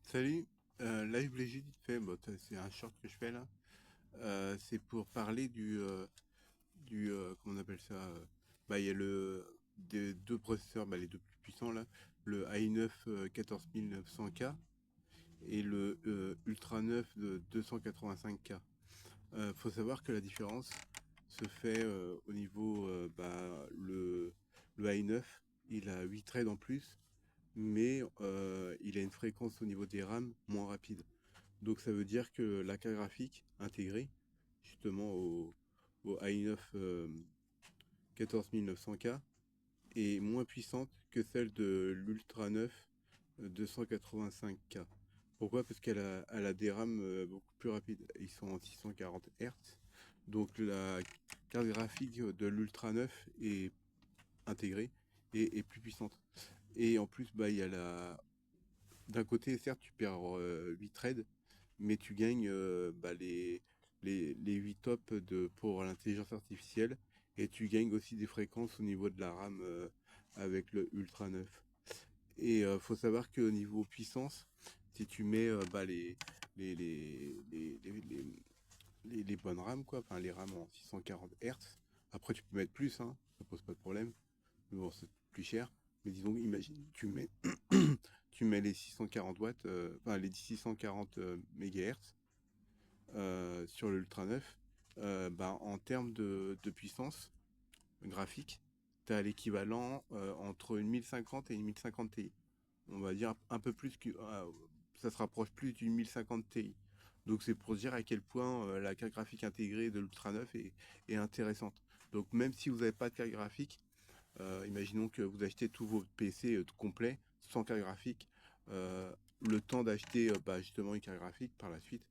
Salut, là je voulais juste vite fait, bon, c'est un short que je fais là. C'est pour parler comment on appelle ça, bah il y a des deux processeurs, bah, les deux plus puissants là, le i9 14900K et le Ultra 9 de 285K. Faut savoir que la différence se fait au niveau, le i9, il a 8 threads en plus, mais il a une fréquence au niveau des RAM moins rapide. Donc ça veut dire que la carte graphique intégrée justement au i9 14900K est moins puissante que celle de l'Ultra 9 285K. Pourquoi? Parce elle a des RAM beaucoup plus rapides. Ils sont en 640 Hz. Donc la carte graphique de l'Ultra 9 est intégrée et plus puissante. Et en plus, bah, il y a d'un côté, certes, tu perds 8 threads, mais tu gagnes les 8 tops pour l'intelligence artificielle et tu gagnes aussi des fréquences au niveau de la RAM avec le Ultra 9. Et faut savoir qu'au niveau puissance, si tu mets les, les, les, les, les, les bonnes RAM, quoi, enfin les RAM en 640 Hz, après tu peux mettre plus, hein, ça pose pas de problème, mais bon, c'est plus cher. Mais disons, imagine, tu mets les 640 watts, enfin les 640 MHz sur l'Ultra 9, bah, en termes de puissance graphique, tu as l'équivalent entre une 1050 et une 1050 Ti. On va dire un peu plus que ça se rapproche plus d'une 1050 Ti. Donc c'est pour dire à quel point la carte graphique intégrée de l'Ultra 9 est intéressante. Donc même si vous n'avez pas de carte graphique, imaginons que vous achetez tous vos PC complets, sans carte graphique, le temps d'acheter justement une carte graphique par la suite,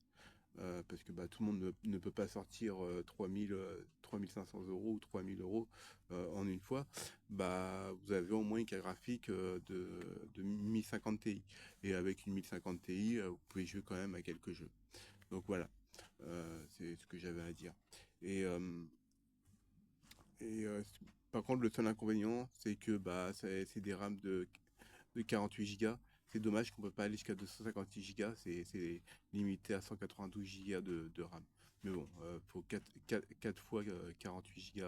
parce que bah, tout le monde ne peut pas sortir 3500 euros ou 3000 euros en une fois, bah, vous avez au moins une carte graphique de 1050 Ti. Et avec une 1050 Ti, vous pouvez jouer quand même à quelques jeux. Donc voilà, c'est ce que j'avais à dire. Et, euh, et par contre, le seul inconvénient, c'est que bah, c'est des RAM de 48 Go. C'est dommage qu'on peut pas aller jusqu'à 256 Go, c'est limité à 192 Go de RAM. Mais bon, faut 4 fois 48 Go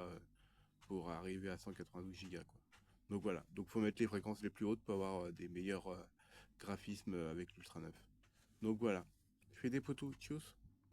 pour arriver à 192 Go, quoi. Donc voilà, donc faut mettre les fréquences les plus hautes pour avoir des meilleurs graphismes avec l'Ultra 9. Donc voilà, je fais des potos, tchuss.